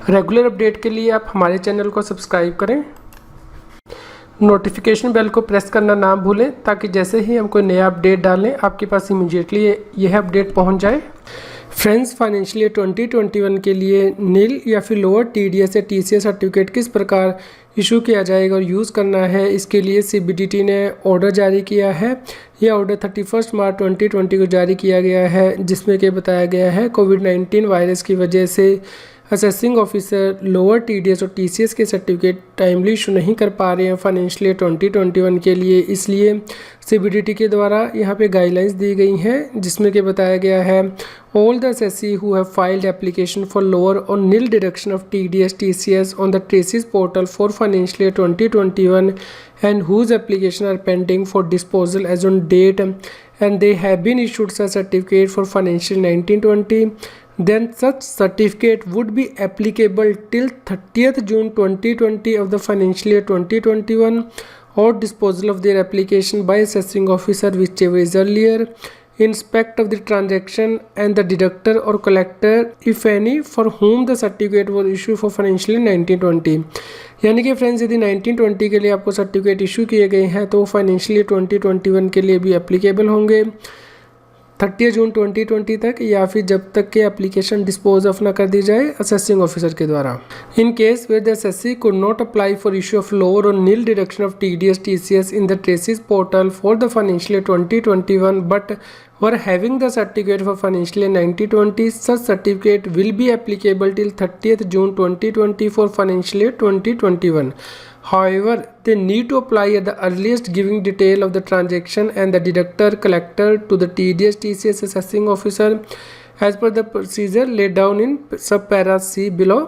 Regular update के लिए आप हमारे चैनल को सब्सक्राइब करें, नोटिफिकेशन बेल को प्रेस करना ना भूलें ताकि जैसे ही हम कोई नया अपडेट डालें आपके पास इमीडिएटली यह अपडेट पहुंच जाए। फ्रेंड्स, फाइनेंशियल ईयर 2021 के लिए नील या फिर लोअर टीडीएस या टीसीएस सर्टिफिकेट किस प्रकार इशू किया जाएगा और यूज़ करना है, इसके लिए सीबीडीटी ने ऑर्डर जारी किया है। यह ऑर्डर 31 मार्च 2020 को जारी किया गया है, जिसमें कि बताया गया है कोविड-19 वायरस की वजह से असेसिंग ऑफिसर लोअर टीडीएस और टीसीएस के सर्टिफिकेट टाइमली इशू नहीं कर पा रहे हैं फाइनेंशियल ईयर 2021 के लिए। इसलिए सीबीडीटी के द्वारा यहाँ पे गाइडलाइंस दी गई हैं, जिसमें कि बताया गया है all the assessee who have filed application for lower और nil deduction of TDS TCS on the TRACES portal for financial year 2021 and whose application are pending for disposal as on date and they have been issued such certificate for financial 1920, then such certificate would be applicable till 30th June 2020 of the financial year 2021 or disposal of their application by assessing officer whichever is earlier in respect of the transaction and the deductor or collector if any for whom the certificate was issued for financial year 1920। यानी कि friends, यदि 1920 के लिए आपको certificate issue किए गए हैं तो फाइनेंशियल ईयर 2021 के लिए भी एप्लीकेबल होंगे 30 जून 2020 तक, या फिर जब तक के एप्लीकेशन डिस्पोज ऑफ ना कर दी जाए असेसिंग ऑफिसर के द्वारा। In case where the assessee could not apply for issue of lower और nil deduction of TDS TCS in the TRACES portal for the financial year 2021 but were having the certificate for financial year 1920, such certificate will be applicable till 30th June 2020 for financial year 2021. However, they need to apply at the earliest giving detail of the transaction and the deductor collector to the TDS TCS assessing officer as per the procedure laid down in subpara C below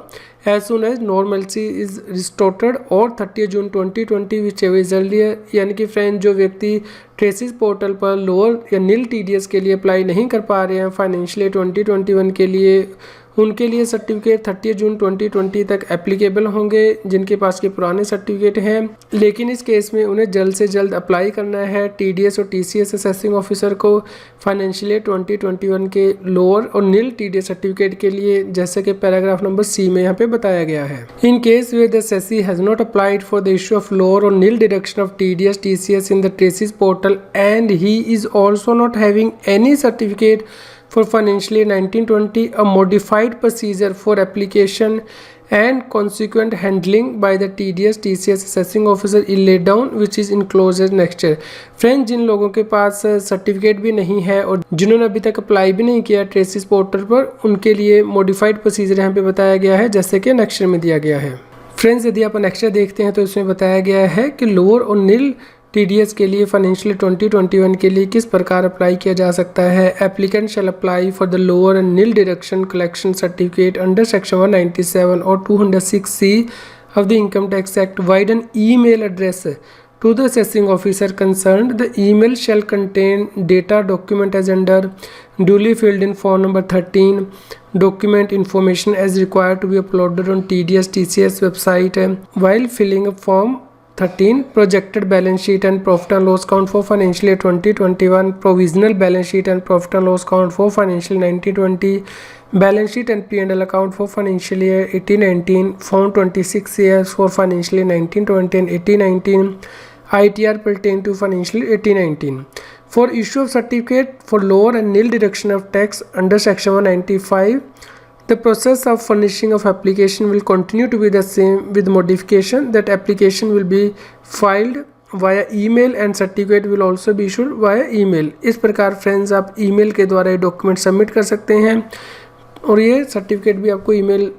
as soon as normalcy is restored or 30 June 2020 whichever is earlier। यानी कि friend, जो व्यक्ति traces portal पर lower या नील TDS के लिए apply नहीं कर पा रहे हैं फाइनेंशियल ईयर 2021 के लिए, उनके लिए सर्टिफिकेट 30 जून 2020 तक एप्लीकेबल होंगे जिनके पास के पुराने सर्टिफिकेट हैं। लेकिन इस केस में उन्हें जल्द से जल्द अप्लाई करना है टीडीएस और टीसीएस असेसिंग ऑफिसर को फाइनेंशियल ईयर 2021 के लोअर और नील टीडीएस सर्टिफिकेट के लिए, जैसे कि पैराग्राफ नंबर सी में यहाँ पे बताया गया है। In case where the assessee has not applied for the issue of lower और nil deduction of TDS TCS in the TRACES portal and he is also not having any certificate for financial year 1920, a modified procedure for application and consequent handling by the TDS TCS assessing officer is laid down which is enclosed as next year। Friends, जिन लोगों के पास certificate भी नहीं है और जिन्होंने अभी तक अप्लाई भी नहीं किया ट्रेसिस पोर्टल पर, उनके लिए मॉडिफाइड प्रोसीजर यहाँ पे बताया गया है जैसे कि नेक्स्ट में दिया गया है। फ्रेंड्स, यदि आप नेक्स्ट देखते हैं तो इसमें बताया गया है कि लोअर और नील टीडीएस के लिए फाइनेंशियल 2021 के लिए किस प्रकार अप्लाई किया जा सकता है। Applicant shall apply for the lower and nil deduction collection certificate under section 197 और 206C of the income tax act vide an email address to the assessing officer concerned. The email shall contain data document as under duly filled in form number 13 document information as required to be uploaded on TDS TCS website while filling a form 13 projected balance sheet and profit and loss count for financial year 2021, provisional balance sheet and profit and loss count for financial 1920, balance sheet and P&L account for financial year 1819, form 26 years for financial year 1920 and 1819, ITR pertain to financial year 1819. For issue of certificate for lower and nil deduction of tax under section 195, the process of furnishing of application will continue to be the same with modification that application will be filed via email and certificate will also be issued via email। इस प्रकार friends, आप email के द्वारा ये document submit कर सकते हैं और ये सर्टिफिकेट भी आपको ईमेल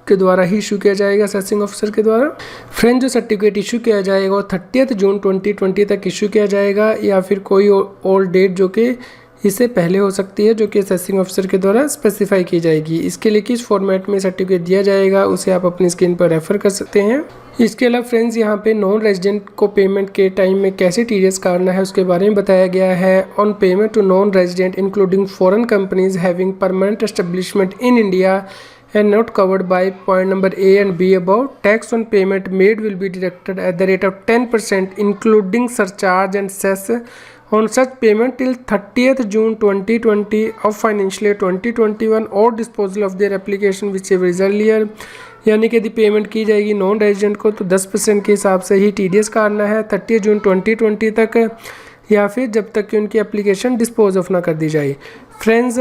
के द्वारा ही इशू किया जाएगा असेसिंग ऑफिसर के द्वारा। फ्रेंड, जो सर्टिफिकेट इशू किया जाएगा वो 30 जून 2020 तक इशू किया जाएगा या फिर कोई और डेट जो कि इससे पहले हो सकती है, जो कि असेसिंग ऑफिसर के द्वारा स्पेसिफाई की जाएगी। इसके लिए किस फॉर्मेट में सर्टिफिकेट दिया जाएगा उसे आप अपनी स्क्रीन पर रेफर कर सकते हैं। इसके अलावा फ्रेंड्स, यहाँ पे नॉन रेजिडेंट को पेमेंट के टाइम में कैसे टीडीएस काटना है उसके बारे में बताया गया है। On payment to non resident including foreign companies having permanent establishment in India and not covered by point number A and B above, tax on payment made will be deducted at the rate of 10% including surcharge and cess on such payment till 30th June 2020 of financial year 2021 or disposal of their application whichever is earlier। यानी कि यदि payment की जाएगी non resident को तो 10% के हिसाब से ही TDS काटना है 30 जून 2020 तक, या फिर जब तक कि उनकी एप्लीकेशन डिस्पोज ऑफ ना कर दी जाए। फ्रेंड्स,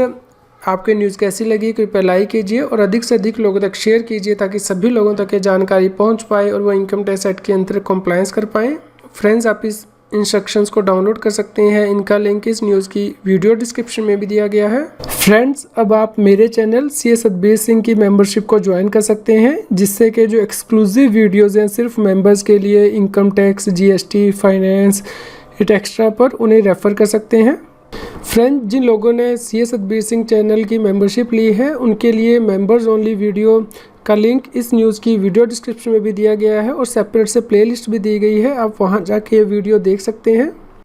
आपकी न्यूज़ कैसी लगी कृपया लाइक कीजिए और अधिक से अधिक लोगों तक शेयर कीजिए ताकि सभी लोगों तक ये जानकारी पहुंच पाए और वो इनकम टैक्स एक्ट के अंतर्गत कंप्लायंस कर पाएँ। फ्रेंड्स, आप इस इंस्ट्रक्शंस को डाउनलोड कर सकते हैं, इनका लिंक इस न्यूज़ की वीडियो डिस्क्रिप्शन में भी दिया गया है। फ्रेंड्स, अब आप मेरे चैनल CS सतबीर सिंह की मेंबरशिप को ज्वाइन कर सकते हैं, जिससे कि जो एक्सक्लूसिव वीडियोज़ हैं सिर्फ मेंबर्स के लिए, income tax, GST, finance, it extra पर उन्हें रेफ़र कर सकते हैं। फ्रेंड्स, जिन लोगों ने CS सतबीर सिंह चैनल की मेंबरशिप ली है उनके लिए मेंबर्स ओनली वीडियो का लिंक इस न्यूज़ की वीडियो डिस्क्रिप्शन में भी दिया गया है और सेपरेट से प्लेलिस्ट भी दी गई है, आप वहां जाके ये वीडियो देख सकते हैं।